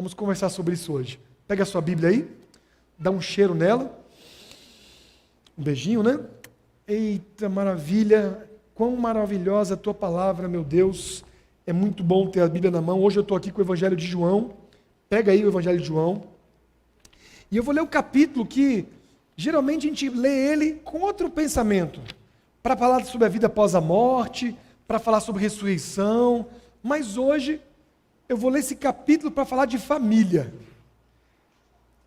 Vamos conversar sobre isso hoje. Pega a sua Bíblia aí, dá um cheiro nela, um beijinho, né? Eita, maravilha, quão maravilhosa a tua palavra, meu Deus. É muito bom ter a Bíblia na mão. Hoje eu estou aqui com o Evangelho de João. Pega aí o Evangelho de João. E eu vou ler o capítulo que, geralmente, a gente lê ele com outro pensamento. Para falar sobre a vida após a morte, para falar sobre ressurreição. Mas hoje, eu vou ler esse capítulo para falar de família.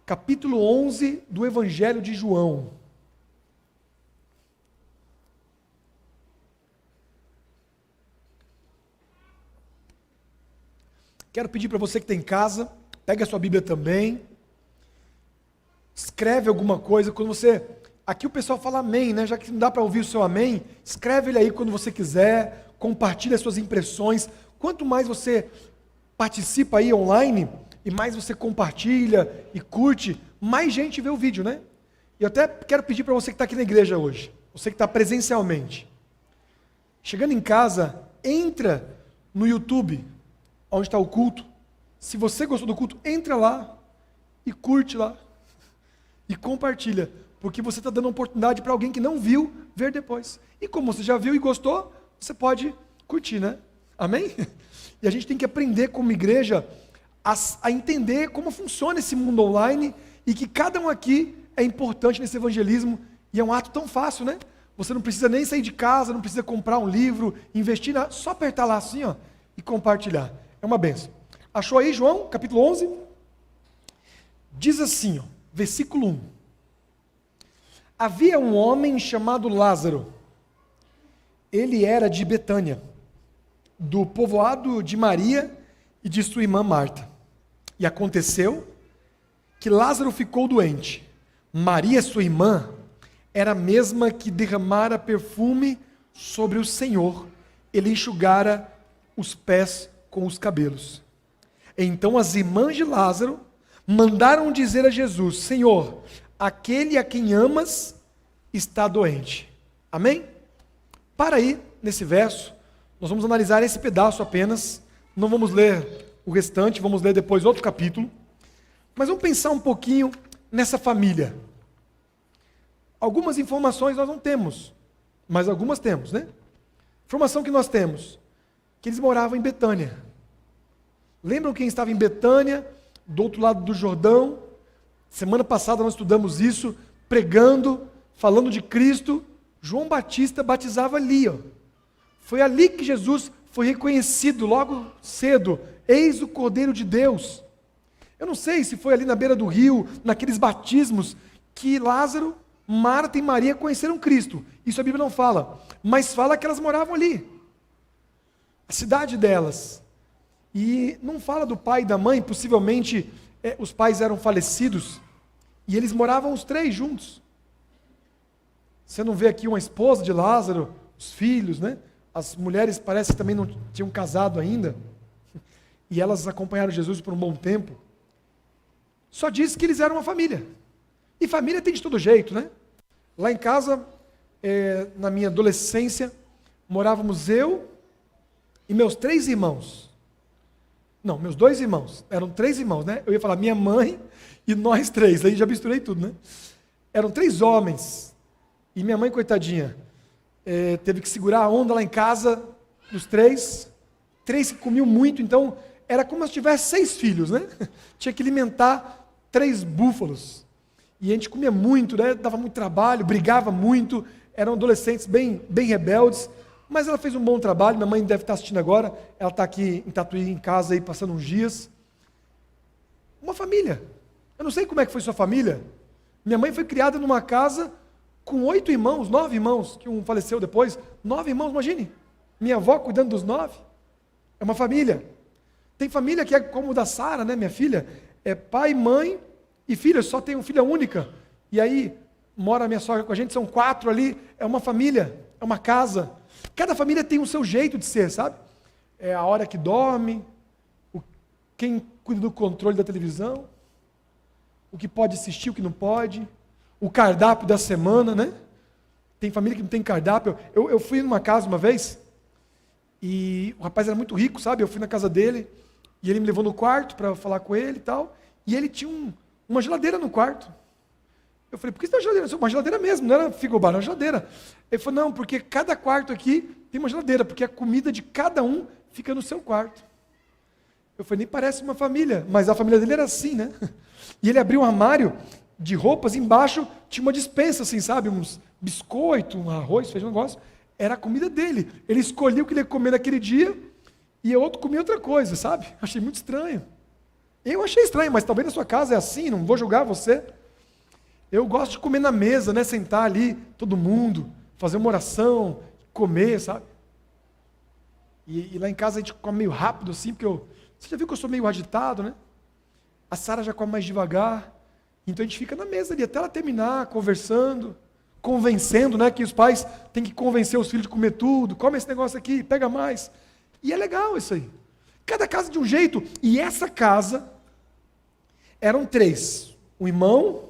Capítulo 11 do Evangelho de João. Quero pedir para você que está em casa, pega a sua Bíblia também, escreve alguma coisa, quando você... Aqui o pessoal fala amém, né? Já que não dá para ouvir o seu amém, escreve ele aí quando você quiser, compartilha as suas impressões. Quanto mais você participa aí online, e mais você compartilha e curte, mais gente vê o vídeo, né? E eu até quero pedir para você que está aqui na igreja hoje, você que está presencialmente, chegando em casa, entra no YouTube, onde está o culto. Se você gostou do culto, entra lá e curte lá e compartilha, porque você está dando uma oportunidade para alguém que não viu, ver depois. E como você já viu e gostou, você pode curtir, né? Amém? E a gente tem que aprender como igreja a entender como funciona esse mundo online e que cada um aqui é importante nesse evangelismo e é um ato tão fácil, né? Você não precisa nem sair de casa, não precisa comprar um livro, investir nada, só apertar lá assim, ó, e compartilhar. É uma benção. Achou aí, João, capítulo 11? Diz assim, ó, versículo 1. Havia um homem chamado Lázaro. Ele era de Betânia, do povoado de Maria e de sua irmã Marta. E aconteceu que Lázaro ficou doente. Maria, sua irmã, era a mesma que derramara perfume sobre o Senhor. Ele enxugara os pés com os cabelos. Então as irmãs de Lázaro mandaram dizer a Jesus: Senhor, aquele a quem amas está doente. Amém? Para aí, nesse verso, nós vamos analisar esse pedaço apenas, não vamos ler o restante, vamos ler depois outro capítulo, mas vamos pensar um pouquinho nessa família. Algumas informações nós não temos, mas algumas temos, né? Informação que nós temos, que eles moravam em Betânia. Lembram quem estava em Betânia, do outro lado do Jordão? Semana passada nós estudamos isso, pregando, falando de Cristo. João Batista batizava ali, ó. Foi ali que Jesus foi reconhecido logo cedo. Eis o Cordeiro de Deus. Eu não sei se foi ali na beira do rio, naqueles batismos, que Lázaro, Marta e Maria conheceram Cristo. Isso a Bíblia não fala, mas fala que elas moravam ali. A cidade delas. E não fala do pai e da mãe, possivelmente os pais eram falecidos, e eles moravam os três juntos. Você não vê aqui uma esposa de Lázaro, os filhos, né? As mulheres parece que também não tinham casado ainda, e elas acompanharam Jesus por um bom tempo. Só diz que eles eram uma família. E família tem de todo jeito, né? Lá em casa, na minha adolescência, morávamos eu e meus 3 irmãos. Não, meus 2 irmãos. Eram 3 irmãos, né? Eu ia falar minha mãe e nós 3. Aí já misturei tudo, né? Eram 3 homens. E minha mãe, coitadinha, teve que segurar a onda lá em casa dos 3. 3 que comiam muito, então era como se tivesse 6 filhos, né? Tinha que alimentar 3 búfalos. E a gente comia muito, né? Dava muito trabalho, brigava muito. Eram adolescentes bem rebeldes. Mas ela fez um bom trabalho, minha mãe deve estar assistindo agora, ela está aqui em Tatuí, em casa, aí, passando uns dias. Uma família. Eu não sei como é que foi sua família. Minha mãe foi criada numa casa com 8 irmãos, 9 irmãos, que um faleceu depois. 9 irmãos, imagine. Minha avó cuidando dos 9. É uma família. Tem família que é como o da Sara, né, minha filha? É pai, mãe e filha, só tem uma filha única. E aí, mora a minha sogra com a gente, são 4 ali. É uma família, é uma casa. Cada família tem o seu jeito de ser, sabe? É a hora que dorme, quem cuida do controle da televisão, o que pode assistir, o que não pode, o cardápio da semana, né? Tem família que não tem cardápio. Eu fui numa casa uma vez, e o rapaz era muito rico, sabe? Eu fui na casa dele, E ele me levou no quarto para falar com ele e tal. E ele tinha uma geladeira no quarto. Eu falei, por que você tem uma geladeira? Uma geladeira mesmo, não era frigobar, era uma geladeira. Ele falou, não, porque cada quarto aqui tem uma geladeira, porque a comida de cada um fica no seu quarto. Eu falei, nem parece uma família, mas a família dele era assim, né? E ele abriu um armário de roupas, embaixo tinha uma despensa, assim, sabe? Uns biscoitos, um arroz, feijão, um negócio. Era a comida dele. Ele escolhia o que ele ia comer naquele dia, e o outro comia outra coisa, sabe? Achei muito estranho. Eu achei estranho, mas talvez na sua casa é assim, não vou julgar você. Eu gosto de comer na mesa, né? Sentar ali, todo mundo, fazer uma oração, comer, sabe? E lá em casa a gente come meio rápido, assim, porque você já viu que eu sou meio agitado, né? A Sara já come mais devagar. Então a gente fica na mesa ali, até ela terminar, conversando, convencendo, né? Que os pais têm que convencer os filhos de comer tudo. Come esse negócio aqui, pega mais. E é legal isso aí. Cada casa de um jeito. E essa casa, eram 3. Um irmão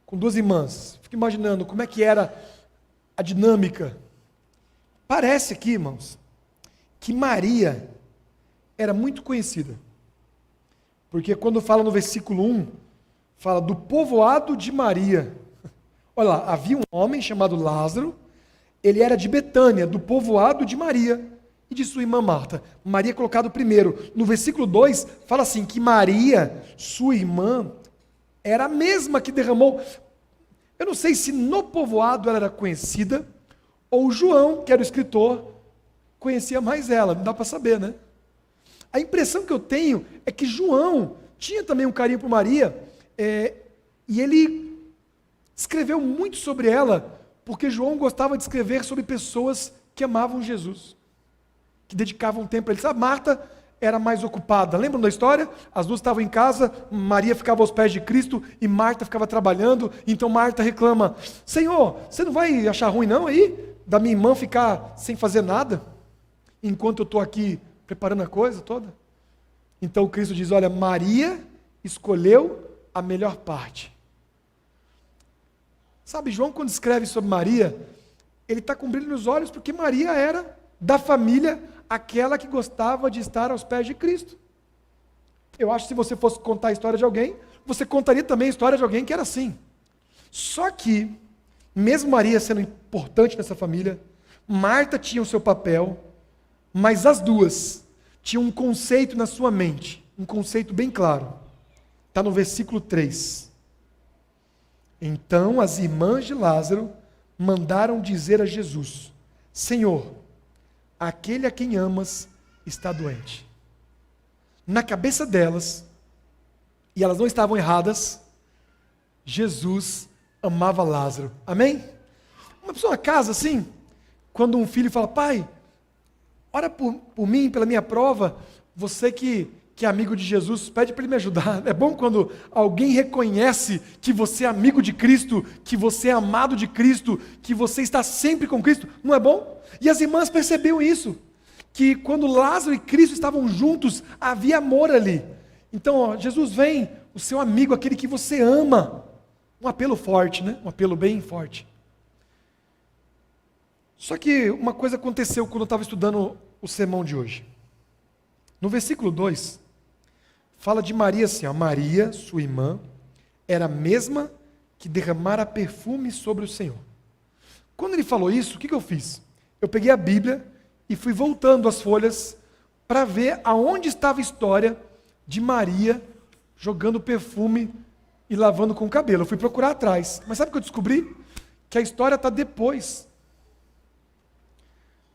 com 2 irmãs. Fico imaginando como é que era a dinâmica. Parece aqui, irmãos, que Maria era muito conhecida. Porque quando fala no versículo 1, fala do povoado de Maria. Olha lá, havia um homem chamado Lázaro, ele era de Betânia, do povoado de Maria e de sua irmã Marta. Maria é colocado primeiro. No versículo 2, fala assim, que Maria, sua irmã, era a mesma que derramou. Eu não sei se no povoado ela era conhecida, ou João, que era o escritor, conhecia mais ela, não dá para saber, né? A impressão que eu tenho é que João tinha também um carinho por Maria, e ele escreveu muito sobre ela, porque João gostava de escrever sobre pessoas que amavam Jesus, que dedicavam tempo a ele. Sabe, Marta era mais ocupada. Lembram da história? As 2 estavam em casa, Maria ficava aos pés de Cristo e Marta ficava trabalhando. Então Marta reclama, Senhor, você não vai achar ruim não aí, da minha irmã ficar sem fazer nada, enquanto eu estou aqui preparando a coisa toda? Então Cristo diz, olha, Maria escolheu a melhor parte. Sabe, João quando escreve sobre Maria, ele está com brilho nos olhos porque Maria era da família aquela que gostava de estar aos pés de Cristo. Eu acho que se você fosse contar a história de alguém, você contaria também a história de alguém que era assim. Só que, mesmo Maria sendo importante nessa família, Marta tinha o seu papel, mas as 2 tinham um conceito na sua mente, um conceito bem claro. Está no versículo 3. Então as irmãs de Lázaro mandaram dizer a Jesus, Senhor, aquele a quem amas está doente. Na cabeça delas, e elas não estavam erradas, Jesus amava Lázaro. Amém? Uma pessoa casa assim, quando um filho fala, pai, ora por mim, pela minha prova, você que é amigo de Jesus, pede para ele me ajudar. É bom quando alguém reconhece que você é amigo de Cristo, que você é amado de Cristo, que você está sempre com Cristo, não é bom? E as irmãs perceberam isso, que quando Lázaro e Cristo estavam juntos, havia amor ali. Então, ó, Jesus vem, o seu amigo, aquele que você ama. Um apelo forte, né? Um apelo bem forte. Só que uma coisa aconteceu quando eu estava estudando o sermão de hoje. No versículo 2, fala de Maria assim, ó, Maria, sua irmã, era a mesma que derramara perfume sobre o Senhor. Quando ele falou isso, o que eu fiz? Eu peguei a Bíblia e fui voltando as folhas para ver aonde estava a história de Maria jogando perfume e lavando com o cabelo. Eu fui procurar atrás. Mas sabe o que eu descobri? Que a história está depois.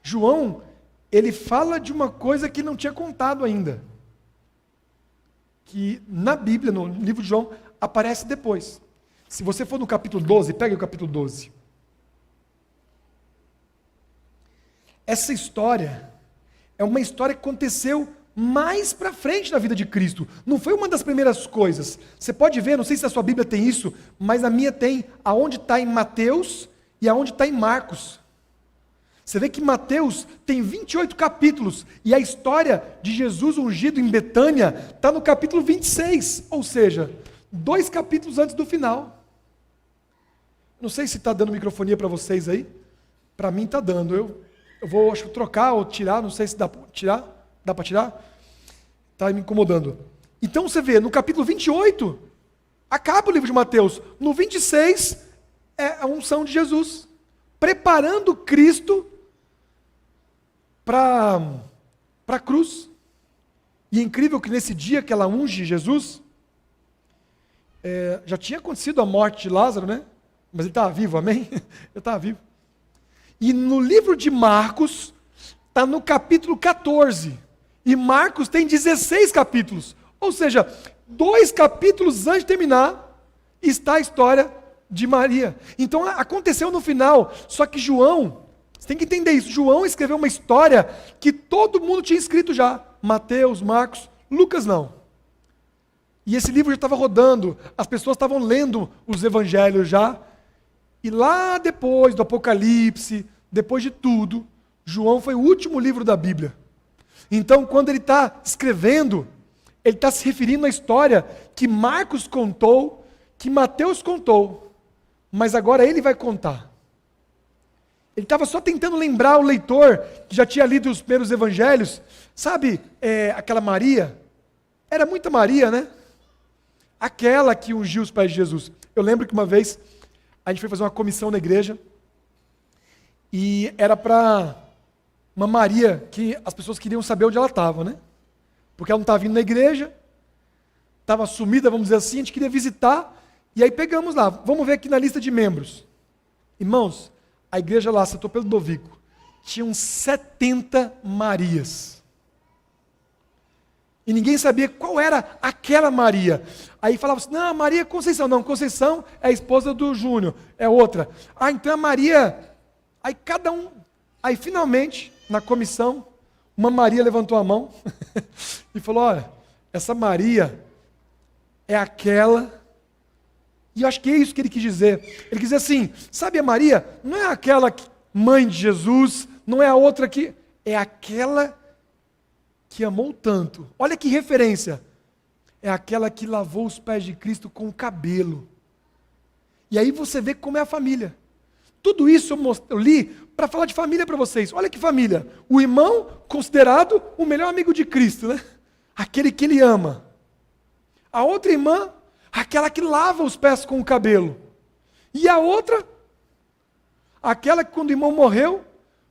João, ele fala de uma coisa que não tinha contado ainda. Que na Bíblia, no livro de João, aparece depois. Se você for no capítulo 12, pegue o capítulo 12. Essa história é uma história que aconteceu mais para frente na vida de Cristo. Não foi uma das primeiras coisas. Você pode ver, não sei se a sua Bíblia tem isso, mas a minha tem, aonde está em Mateus e aonde está em Marcos. Você vê que Mateus tem 28 capítulos, e a história de Jesus ungido em Betânia está no capítulo 26, ou seja, 2 capítulos antes do final. Não sei se está dando microfonia para vocês aí, para mim está dando. Eu vou, acho, trocar ou tirar, não sei se dá para tirar. Dá para tirar? Está me incomodando. Então você vê, no capítulo 28, acaba o livro de Mateus. No 26, é a unção de Jesus, preparando Cristo para a cruz. E é incrível que nesse dia que ela unge Jesus, já tinha acontecido a morte de Lázaro, né? Mas ele estava vivo, amém? Ele estava vivo. E no livro de Marcos, está no capítulo 14. E Marcos tem 16 capítulos. Ou seja, 2 capítulos antes de terminar, está a história de Maria. Então aconteceu no final. Só que João, você tem que entender isso. João escreveu uma história que todo mundo tinha escrito já. Mateus, Marcos, Lucas não. E esse livro já estava rodando. As pessoas estavam lendo os evangelhos já. E lá depois do Apocalipse, depois de tudo, João foi o último livro da Bíblia. Então, quando ele está escrevendo, ele está se referindo à história que Marcos contou, que Mateus contou, mas agora ele vai contar. Ele estava só tentando lembrar o leitor, que já tinha lido os primeiros evangelhos, sabe aquela Maria? Era muita Maria, né? Aquela que ungiu os pés de Jesus. Eu lembro que uma vez, a gente foi fazer uma comissão na igreja, e era para uma Maria que as pessoas queriam saber onde ela estava, né? Porque ela não estava vindo na igreja, estava sumida, vamos dizer assim, a gente queria visitar, e aí pegamos lá, vamos ver aqui na lista de membros. Irmãos, a igreja lá, setor Pedro Dovico, tinham 70 Marias. E ninguém sabia qual era aquela Maria. Aí falava assim, não, Maria Conceição. Não, Conceição é a esposa do Júnior, é outra. Ah, então a Maria... Aí cada um... Aí finalmente, na comissão, uma Maria levantou a mão e falou, olha, essa Maria é aquela... E eu acho que é isso que ele quis dizer. Ele quis dizer assim, sabe a Maria? Não é aquela mãe de Jesus, não é a outra que... É aquela que amou tanto. Olha que referência. É aquela que lavou os pés de Cristo com o cabelo. E aí você vê como é a família. Tudo isso eu li para falar de família para vocês. Olha que família. O irmão considerado o melhor amigo de Cristo, né? Aquele que ele ama. A outra irmã, aquela que lava os pés com o cabelo. E a outra, aquela que quando o irmão morreu,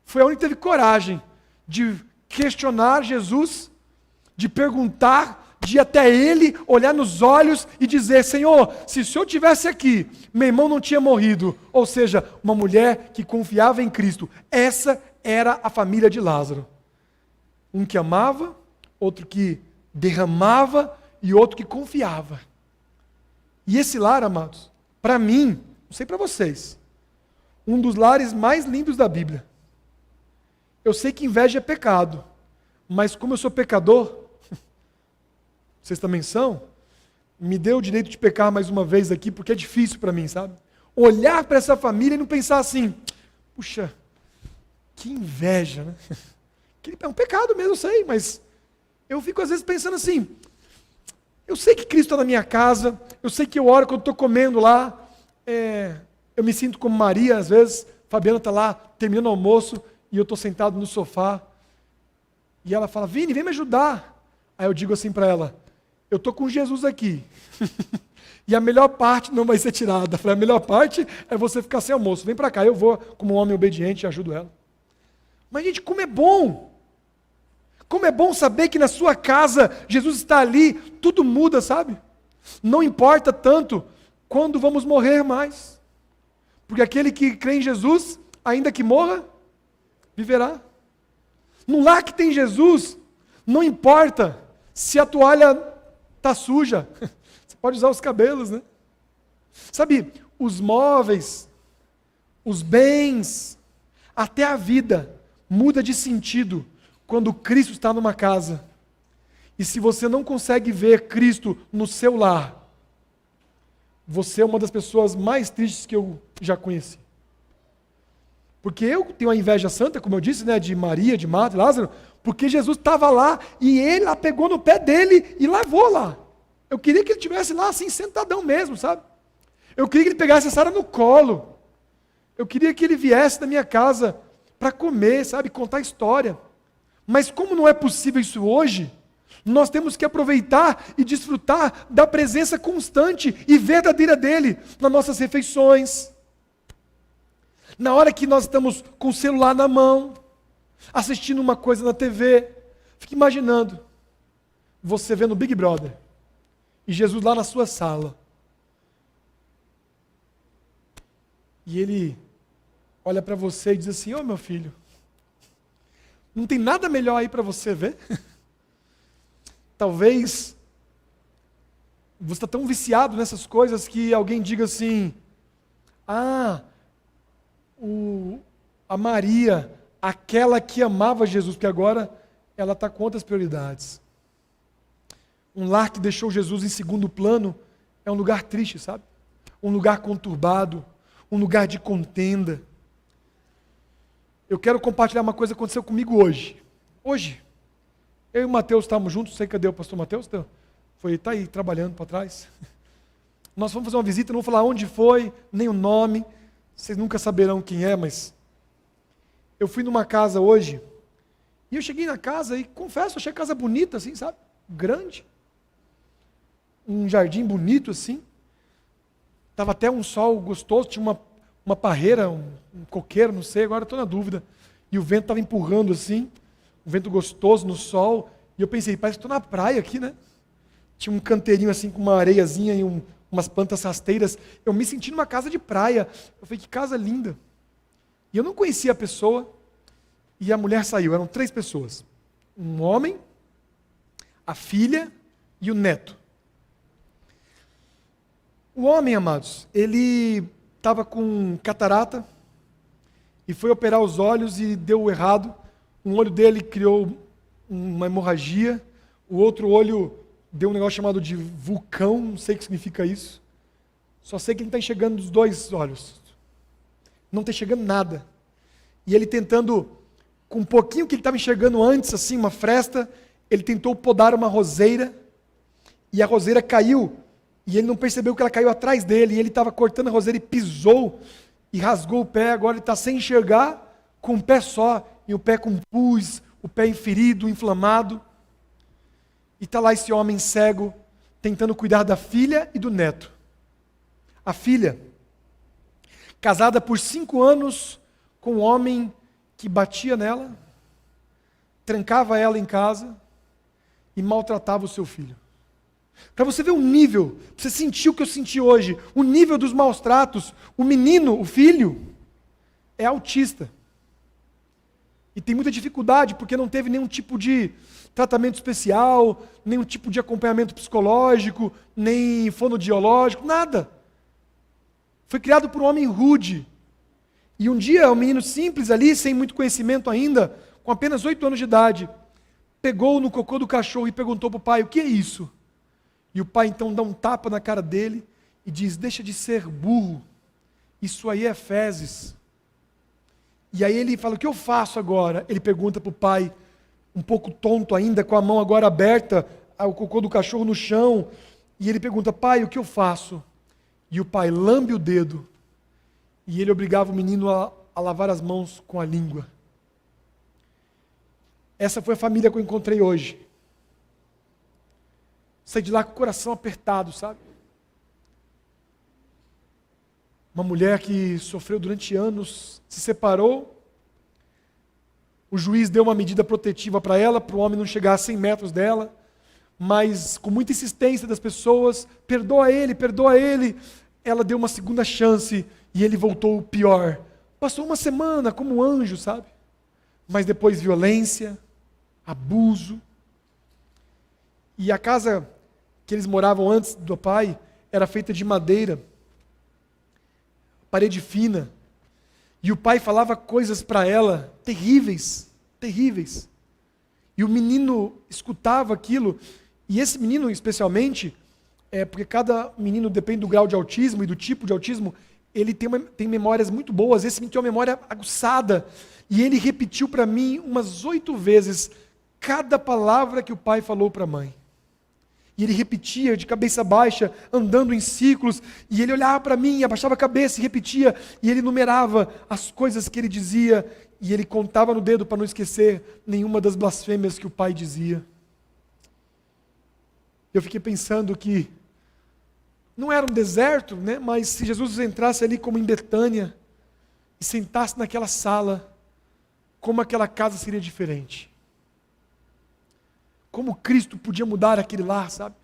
foi a única que teve coragem de questionar Jesus, de perguntar, de ir até ele, olhar nos olhos e dizer, Senhor, se o Senhor estivesse aqui, meu irmão não tinha morrido. Ou seja, uma mulher que confiava em Cristo. Essa era a família de Lázaro. Um que amava, outro que derramava e outro que confiava. E esse lar, amados, para mim, não sei para vocês, um dos lares mais lindos da Bíblia. Eu sei que inveja é pecado, mas como eu sou pecador, vocês também são, me deu o direito de pecar mais uma vez aqui, porque é difícil para mim, sabe? Olhar para essa família e não pensar assim, puxa, que inveja, né? É um pecado mesmo, eu sei, mas eu fico às vezes pensando assim, eu sei que Cristo está na minha casa, eu sei que eu oro quando estou comendo lá, eu me sinto como Maria às vezes, Fabiana está lá terminando o almoço, e eu estou sentado no sofá, e ela fala, Vini, vem me ajudar. Aí eu digo assim para ela, eu estou com Jesus aqui, e a melhor parte não vai ser tirada. Eu falei, a melhor parte é você ficar sem almoço, vem para cá, eu vou como um homem obediente e ajudo ela. Mas gente, como é bom saber que na sua casa, Jesus está ali, tudo muda, sabe? Não importa tanto quando vamos morrer mais, porque aquele que crê em Jesus, ainda que morra, viverá. No lar que tem Jesus, não importa se a toalha está suja, você pode usar os cabelos, né? Sabe, os móveis, os bens, até a vida muda de sentido quando Cristo está numa casa. E se você não consegue ver Cristo no seu lar, você é uma das pessoas mais tristes que eu já conheci. Porque eu tenho a inveja santa, como eu disse, né, de Maria, de Marta, de Lázaro, porque Jesus estava lá e ele a pegou no pé dele e lavou lá. Eu queria que ele estivesse lá assim, sentadão mesmo, sabe? Eu queria que ele pegasse a Sara no colo. Eu queria que ele viesse na minha casa para comer, sabe, contar história. Mas como não é possível isso hoje, Nós temos que aproveitar e desfrutar da presença constante e verdadeira dele nas nossas refeições. Na hora que nós estamos com o celular na mão, assistindo uma coisa na TV, fique imaginando você vendo o Big Brother e Jesus lá na sua sala. E ele olha para você e diz assim: ô meu filho, não tem nada melhor aí para você ver? Talvez você está tão viciado nessas coisas que alguém diga assim: a Maria, aquela que amava Jesus, porque agora ela está com outras prioridades. Um lar que deixou Jesus em segundo plano é um lugar triste, sabe? Um lugar conturbado, um lugar de contenda. Eu quero compartilhar uma coisa que aconteceu comigo hoje. Hoje, eu e o Mateus estávamos juntos, não sei cadê o pastor Mateus? Está aí trabalhando para trás. Nós fomos fazer uma visita, não vou falar onde foi, nem o nome, vocês nunca saberão quem é, mas eu fui numa casa hoje, e eu cheguei na casa e confesso, achei a casa bonita assim, sabe? Grande. Um jardim bonito assim. Estava até um sol gostoso, tinha uma parreira, um coqueiro, não sei, agora estou na dúvida. E o vento estava empurrando assim, um vento gostoso no sol, e eu pensei, parece que estou na praia aqui, né? Tinha um canteirinho assim com uma areiazinha e umas plantas rasteiras. Eu me senti numa casa de praia. Eu falei, que casa linda. E eu não conhecia a pessoa, e a mulher saiu, eram 3 pessoas. Um homem, a filha e o neto. O homem, amados, ele estava com catarata e foi operar os olhos e deu errado. Um olho dele criou uma hemorragia, o outro olho deu um negócio chamado de vulcão, não sei o que significa isso. Só sei que ele está enxergando dos 2 olhos. Não está enxergando nada. E ele tentando, com um pouquinho que ele estava enxergando antes, assim, uma fresta, ele tentou podar uma roseira, e a roseira caiu, e ele não percebeu que ela caiu atrás dele, e ele estava cortando a roseira e pisou, e rasgou o pé, agora ele está sem enxergar, com um pé só, e o pé com pus, o pé ferido, inflamado. E está lá esse homem cego, tentando cuidar da filha e do neto. A filha, casada por 5 anos com um homem que batia nela, trancava ela em casa e maltratava o seu filho. Para você ver o nível, para você sentir o que eu senti hoje, o nível dos maus tratos, o menino, o filho, é autista. E tem muita dificuldade, porque não teve nenhum tipo de tratamento especial, nenhum tipo de acompanhamento psicológico, nem fonoaudiológico, nada. Foi criado por um homem rude. E um dia, um menino simples ali, sem muito conhecimento ainda, com apenas 8 anos de idade, pegou no cocô do cachorro e perguntou para o pai, o que é isso? E o pai então dá um tapa na cara dele e diz, deixa de ser burro, isso aí é fezes. E aí ele fala, o que eu faço agora? Ele pergunta para o pai, um pouco tonto ainda, com a mão agora aberta, o cocô do cachorro no chão, e ele pergunta, pai, o que eu faço? E o pai lambe o dedo, e ele obrigava o menino a lavar as mãos com a língua. Essa foi a família que eu encontrei hoje. Saí de lá com o coração apertado, sabe? Uma mulher que sofreu durante anos, se separou, o juiz deu uma medida protetiva para ela, para o homem não chegar a 100 metros dela, mas com muita insistência das pessoas, perdoa ele, ela deu uma segunda chance e ele voltou pior. Passou uma semana como um anjo, sabe? Mas depois violência, abuso. E a casa que eles moravam antes do pai era feita de madeira, parede fina. E o pai falava coisas para ela terríveis, terríveis. E o menino escutava aquilo. E esse menino, especialmente, porque cada menino depende do grau de autismo e do tipo de autismo, ele tem memórias muito boas. Esse menino tem uma memória aguçada. E ele repetiu para mim umas 8 vezes cada palavra que o pai falou para a mãe. E ele repetia de cabeça baixa, andando em círculos, e ele olhava para mim, abaixava a cabeça e repetia, e ele numerava as coisas que ele dizia, e ele contava no dedo para não esquecer nenhuma das blasfêmias que o pai dizia. Eu fiquei pensando que não era um deserto, né? Mas se Jesus entrasse ali como em Betânia e sentasse naquela sala, como aquela casa seria diferente. Como Cristo podia mudar aquele lar, sabe?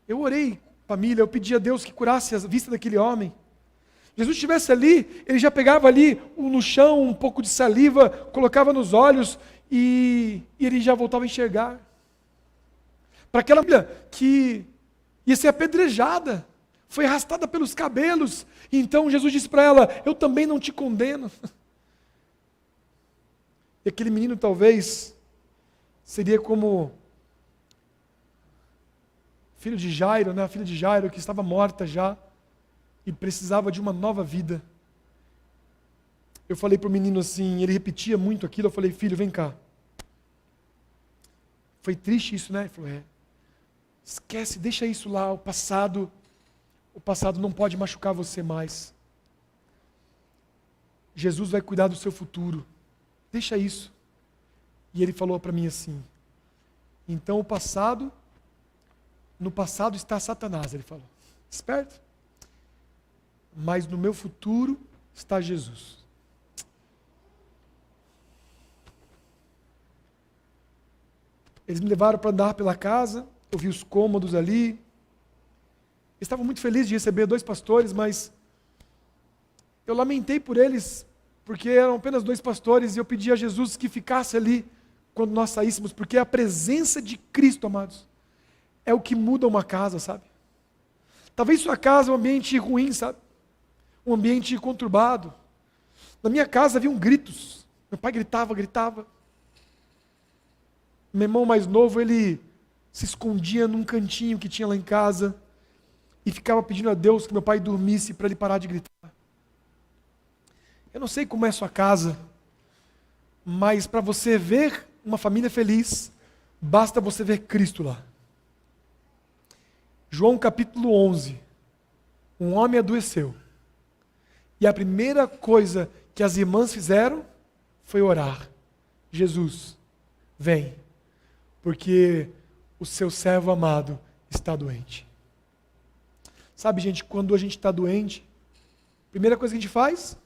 Eu orei, família, eu pedi a Deus que curasse a vista daquele homem. Jesus estivesse ali, ele já pegava ali no chão um pouco de saliva, colocava nos olhos e ele já voltava a enxergar. Para aquela mulher que ia ser apedrejada, foi arrastada pelos cabelos. Então Jesus disse para ela: eu também não te condeno. E aquele menino talvez seria como filho de Jairo, né? A filha de Jairo que estava morta já e precisava de uma nova vida. Eu falei para o menino assim, ele repetia muito aquilo, eu falei: filho, vem cá. Foi triste isso, né? Ele falou: é. Esquece, deixa isso lá, o passado não pode machucar você mais. Jesus vai cuidar do seu futuro. Deixa isso. E ele falou para mim assim: então no passado está Satanás, ele falou. Esperto? Mas no meu futuro está Jesus. Eles me levaram para andar pela casa, eu vi os cômodos ali. Eu estava muito feliz de receber 2 pastores, mas eu lamentei por eles, porque eram apenas 2 pastores, e eu pedi a Jesus que ficasse ali quando nós saíssemos, porque a presença de Cristo, amados, é o que muda uma casa, sabe? Talvez sua casa é um ambiente ruim, sabe? Um ambiente conturbado. Na minha casa haviam gritos. Meu pai gritava. Meu irmão mais novo, ele se escondia num cantinho que tinha lá em casa e ficava pedindo a Deus que meu pai dormisse para ele parar de gritar. Eu não sei como é a sua casa, mas para você ver uma família feliz, basta você ver Cristo lá. João capítulo 11, um homem adoeceu. E a primeira coisa que as irmãs fizeram foi orar. Jesus, vem, porque o seu servo amado está doente. Sabe, gente, quando a gente está doente, a primeira coisa que a gente faz,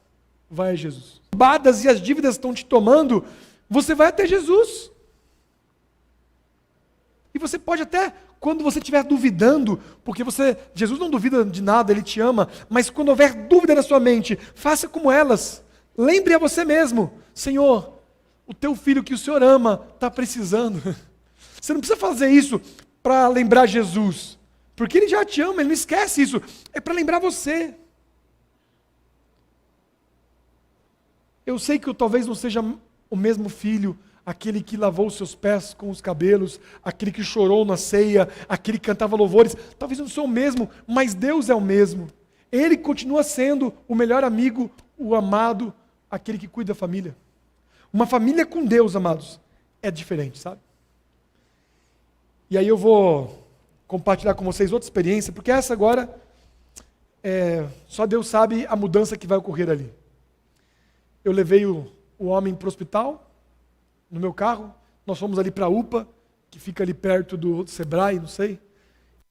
vai a Jesus. Badas e as dívidas estão te tomando, você vai até Jesus. E você pode até, quando você estiver duvidando, porque Jesus não duvida de nada, Ele te ama, mas quando houver dúvida na sua mente, faça como elas. Lembre a você mesmo: Senhor, o teu filho que o Senhor ama está precisando. Você não precisa fazer isso para lembrar Jesus, porque Ele já te ama, Ele não esquece isso. É para lembrar você. Eu sei que eu talvez não seja o mesmo filho, aquele que lavou os seus pés com os cabelos, aquele que chorou na ceia, aquele que cantava louvores. Talvez eu não sou o mesmo, mas Deus é o mesmo. Ele continua sendo o melhor amigo, o amado, aquele que cuida da família. Uma família com Deus, amados, é diferente, sabe? E aí eu vou compartilhar com vocês outra experiência, porque essa agora, só Deus sabe a mudança que vai ocorrer ali. Eu levei o homem para o hospital, no meu carro, nós fomos ali para a UPA, que fica ali perto do Sebrae, não sei,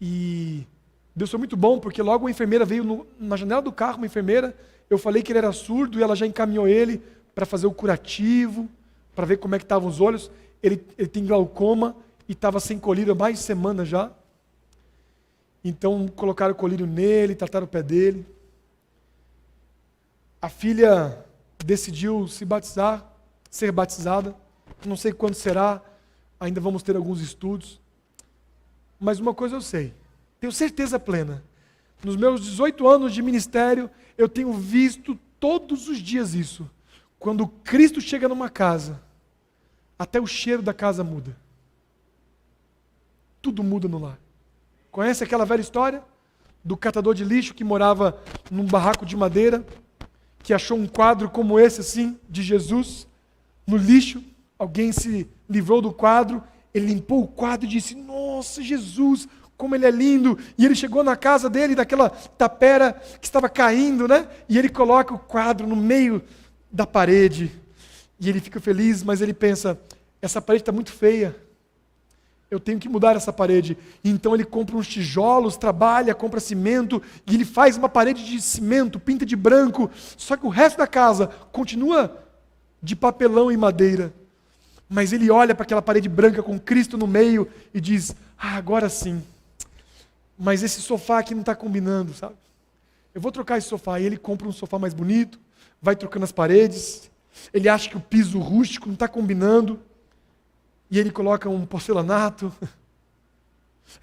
e Deus foi muito bom, porque logo uma enfermeira veio na janela do carro, uma enfermeira, eu falei que ele era surdo, e ela já encaminhou ele para fazer o curativo, para ver como é que estavam os olhos. Ele tem glaucoma, e estava sem colírio há mais de semana já, então colocaram o colírio nele, trataram o pé dele. A filha decidiu ser batizada, não sei quando será, ainda vamos ter alguns estudos, mas uma coisa eu sei, tenho certeza plena, nos meus 18 anos de ministério, eu tenho visto todos os dias isso, quando Cristo chega numa casa, até o cheiro da casa muda, tudo muda no lar. Conhece aquela velha história do catador de lixo que morava num barraco de madeira, que achou um quadro como esse assim, de Jesus, no lixo? Alguém se livrou do quadro, ele limpou o quadro e disse: nossa, Jesus, como ele é lindo. E ele chegou na casa dele, daquela tapera que estava caindo, né? E ele coloca o quadro no meio da parede. E ele fica feliz, mas ele pensa: essa parede está muito feia. eu tenho que mudar essa parede. Então ele compra uns tijolos, trabalha, compra cimento, e ele faz uma parede de cimento, pinta de branco, só que o resto da casa continua de papelão e madeira. Mas ele olha para aquela parede branca com Cristo no meio e diz, agora sim, mas esse sofá aqui não está combinando, sabe? Eu vou trocar esse sofá. E ele compra um sofá mais bonito, vai trocando as paredes, ele acha que o piso rústico não está combinando, e ele coloca um porcelanato.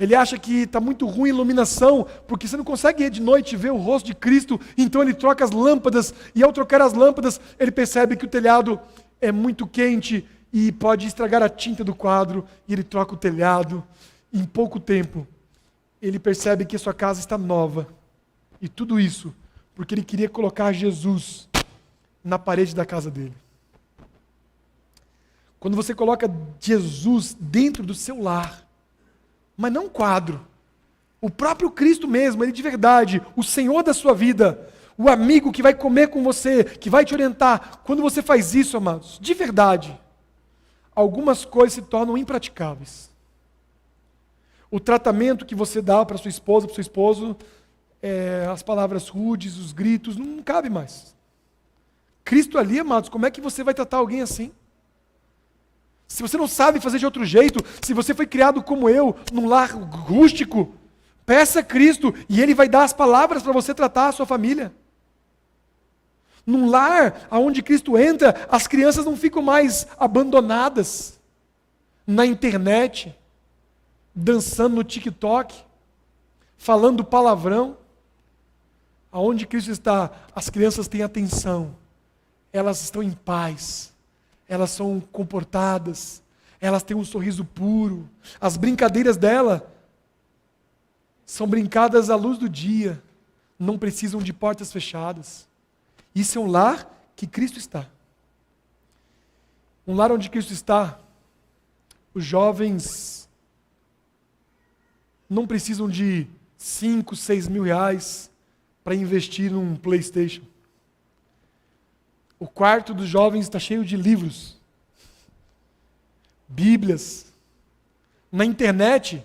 Ele acha que está muito ruim a iluminação, porque você não consegue de noite ver o rosto de Cristo, então ele troca as lâmpadas, e ao trocar as lâmpadas, ele percebe que o telhado é muito quente e pode estragar a tinta do quadro, e ele troca o telhado. Em pouco tempo, ele percebe que a sua casa está nova, e tudo isso porque ele queria colocar Jesus na parede da casa dele. Quando você coloca Jesus dentro do seu lar, mas não um quadro, o próprio Cristo mesmo, ele de verdade, o Senhor da sua vida, o amigo que vai comer com você, que vai te orientar, quando você faz isso, amados, de verdade, algumas coisas se tornam impraticáveis. O tratamento que você dá para sua esposa, para o seu esposo, as palavras rudes, os gritos, não cabe mais. Cristo ali, amados, como é que você vai tratar alguém assim? Se você não sabe fazer de outro jeito, se você foi criado como eu, num lar rústico, peça a Cristo e Ele vai dar as palavras para você tratar a sua família. Num lar onde Cristo entra, as crianças não ficam mais abandonadas na internet, dançando no TikTok, falando palavrão. Aonde Cristo está, as crianças têm atenção, elas estão em paz. Elas são comportadas, elas têm um sorriso puro, as brincadeiras dela são brincadas à luz do dia, não precisam de portas fechadas. Isso é um lar que Cristo está. Um lar onde Cristo está, os jovens não precisam de 5, 6 mil reais para investir num PlayStation. O quarto dos jovens está cheio de livros, Bíblias. Na internet,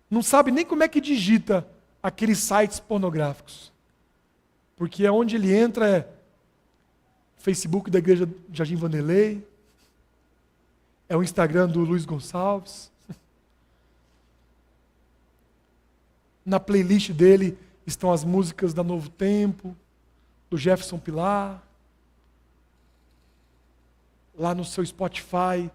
não sabe nem como é que digita aqueles sites pornográficos. Porque onde ele entra é Facebook da Igreja Jardim Vanderlei, é o Instagram do Luiz Gonçalves. Na playlist dele estão as músicas da Novo Tempo, do Jefferson Pilar. Lá no seu Spotify,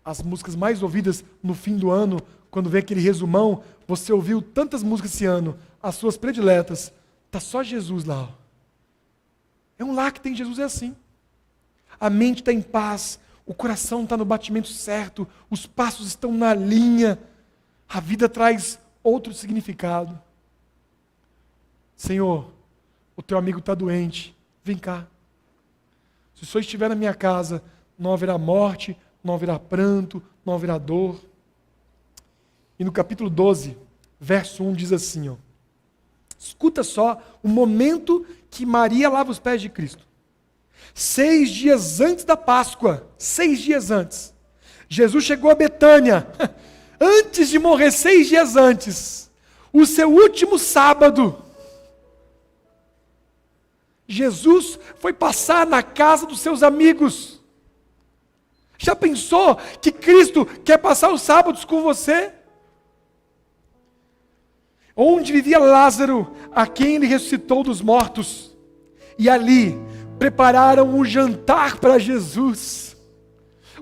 as músicas mais ouvidas no fim do ano, quando vem aquele resumão, você ouviu tantas músicas esse ano, as suas prediletas, está só Jesus lá. É um lar que tem Jesus, é assim. A mente está em paz, o coração está no batimento certo, os passos estão na linha, a vida traz outro significado. Senhor, o teu amigo está doente, vem cá. Se o Senhor estiver na minha casa, não haverá morte, não haverá pranto, não haverá dor. E no capítulo 12, verso 1 diz assim, escuta só o momento que Maria lava os pés de Cristo. 6 dias antes da Páscoa, 6 dias antes, Jesus chegou a Betânia, antes de morrer, 6 dias antes, o seu último sábado, Jesus foi passar na casa dos seus amigos. Já pensou que Cristo quer passar os sábados com você? Onde vivia Lázaro, a quem ele ressuscitou dos mortos. E ali prepararam um jantar para Jesus.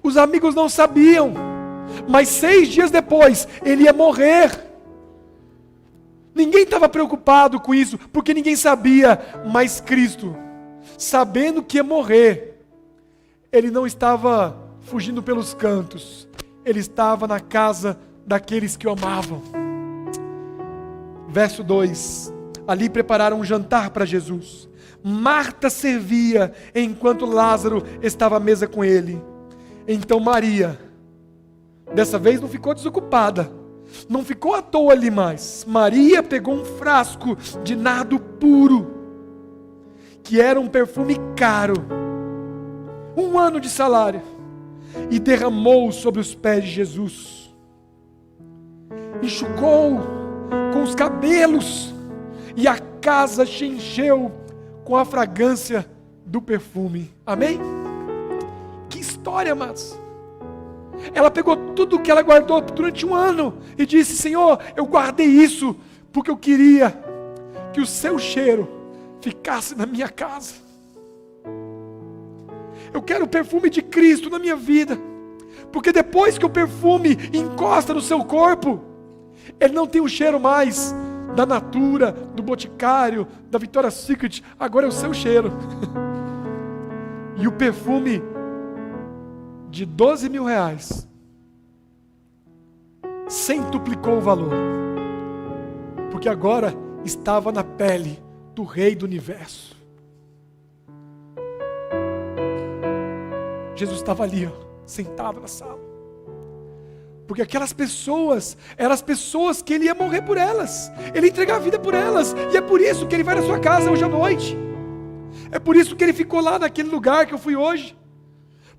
Os amigos não sabiam, mas 6 dias depois ele ia morrer. Ninguém estava preocupado com isso, porque ninguém sabia, mas Cristo, sabendo que ia morrer, ele não estava fugindo pelos cantos, ele estava na casa daqueles que o amavam. Verso 2, ali prepararam um jantar para Jesus. Marta servia, enquanto Lázaro estava à mesa com ele. Então Maria, dessa vez não ficou desocupada, não ficou à toa ali mais. Maria pegou um frasco de nardo puro, que era um perfume caro, 1 ano de salário, e derramou sobre os pés de Jesus. enxugou com os cabelos, e a casa se encheu com a fragrância do perfume. Amém? Que história, amados. Ela pegou tudo que ela guardou durante um ano e disse: Senhor, eu guardei isso porque eu queria que o seu cheiro ficasse na minha casa. Eu quero o perfume de Cristo na minha vida, porque depois que o perfume encosta no seu corpo, ele não tem o cheiro mais da Natura, do Boticário, da Victoria's Secret, agora é o seu cheiro. E o perfume de R$12.000 centuplicou o valor, porque agora estava na pele do Rei do Universo. Jesus estava ali, sentado na sala, porque aquelas pessoas eram as pessoas que ele ia morrer por elas, ele ia entregar a vida por elas, e é por isso que ele vai na sua casa hoje à noite, é por isso que ele ficou lá naquele lugar que eu fui hoje,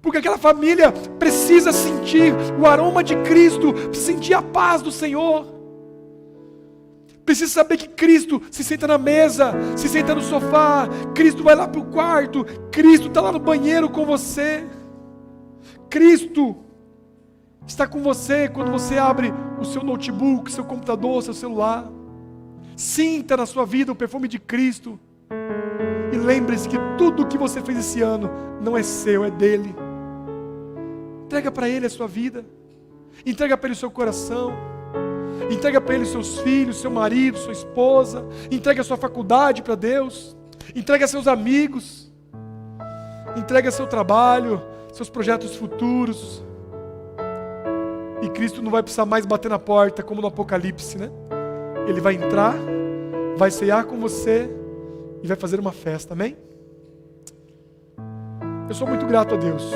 porque aquela família precisa sentir o aroma de Cristo, precisa sentir a paz do Senhor, precisa saber que Cristo se senta na mesa, se senta no sofá, Cristo vai lá para o quarto, Cristo está lá no banheiro com você, Cristo está com você quando você abre o seu notebook, seu computador, seu celular. Sinta na sua vida o perfume de Cristo. E lembre-se que tudo que você fez esse ano não é seu, é dele. Entrega para ele a sua vida. Entrega para ele o seu coração. Entrega para ele seus filhos, seu marido, sua esposa. Entrega a sua faculdade para Deus. Entrega seus amigos. Entrega seu trabalho, seus projetos futuros. E Cristo não vai precisar mais bater na porta como no Apocalipse, né? Ele vai entrar, vai ceiar com você e vai fazer uma festa, amém? Eu sou muito grato a Deus.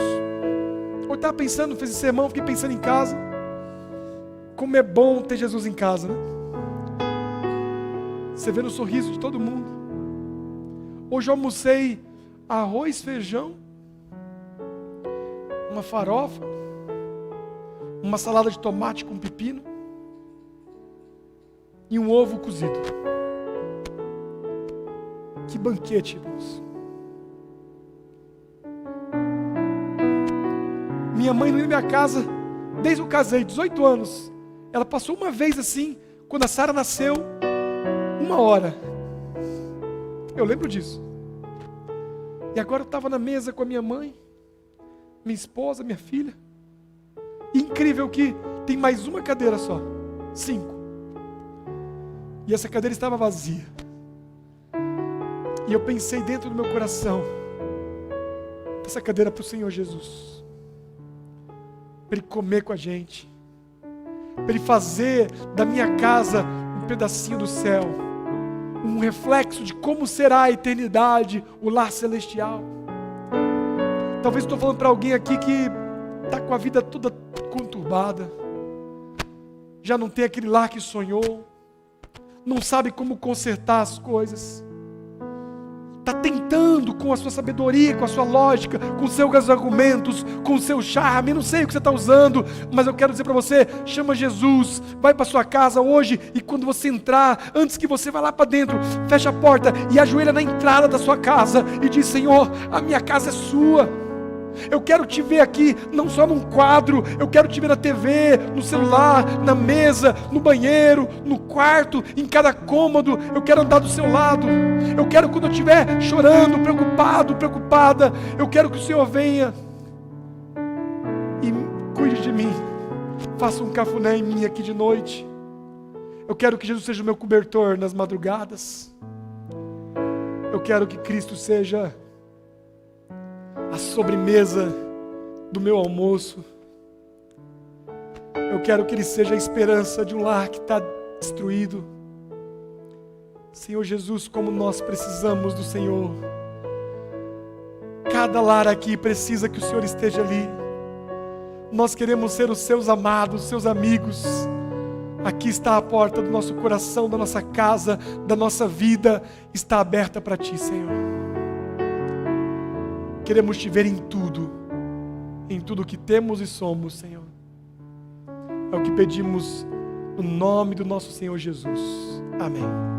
Eu estava pensando, fiz esse sermão, fiquei pensando em casa. Como é bom ter Jesus em casa, né? Você vê no sorriso de todo mundo. Hoje eu almocei arroz, feijão, uma farofa, uma salada de tomate com pepino e um ovo cozido. Que banquete, irmãos. Minha mãe não ia à minha casa desde que eu casei, 18 anos. Ela passou uma vez assim, quando a Sara nasceu, 1 hora. Eu lembro disso. E agora eu estava na mesa com a minha mãe, minha esposa, minha filha. Incrível que tem mais uma cadeira só, 5. E essa cadeira estava vazia. E eu pensei dentro do meu coração, essa cadeira para o Senhor Jesus, para Ele comer com a gente, para Ele fazer da minha casa um pedacinho do céu, um reflexo de como será a eternidade, o lar celestial. Talvez estou falando para alguém aqui que está com a vida toda conturbada, já não tem aquele lar que sonhou, não sabe como consertar as coisas, está tentando com a sua sabedoria, com a sua lógica, com os seus argumentos, com o seu charme, não sei o que você está usando, mas eu quero dizer para você, chama Jesus, vai para sua casa hoje, e quando você entrar, antes que você vá lá para dentro, fecha a porta e ajoelha na entrada da sua casa e diz: Senhor, a minha casa é sua. Eu quero te ver aqui, não só num quadro, eu quero te ver na TV, no celular, na mesa, no banheiro, no quarto, em cada cômodo. Eu quero andar do seu lado. Eu quero, quando eu estiver chorando, preocupado, preocupada, eu quero que o Senhor venha e cuide de mim. Faça um cafuné em mim aqui de noite. Eu quero que Jesus seja o meu cobertor nas madrugadas. Eu quero que Cristo seja a sobremesa do meu almoço. Eu quero que Ele seja a esperança de um lar que está destruído. Senhor Jesus, como nós precisamos do Senhor. Cada lar aqui precisa que o Senhor esteja ali. Nós queremos ser os seus amados, seus amigos. Aqui está a porta do nosso coração, da nossa casa, da nossa vida, está aberta para Ti, Senhor. Queremos Te ver em tudo que temos e somos, Senhor. É o que pedimos No nome do nosso Senhor Jesus. Amém.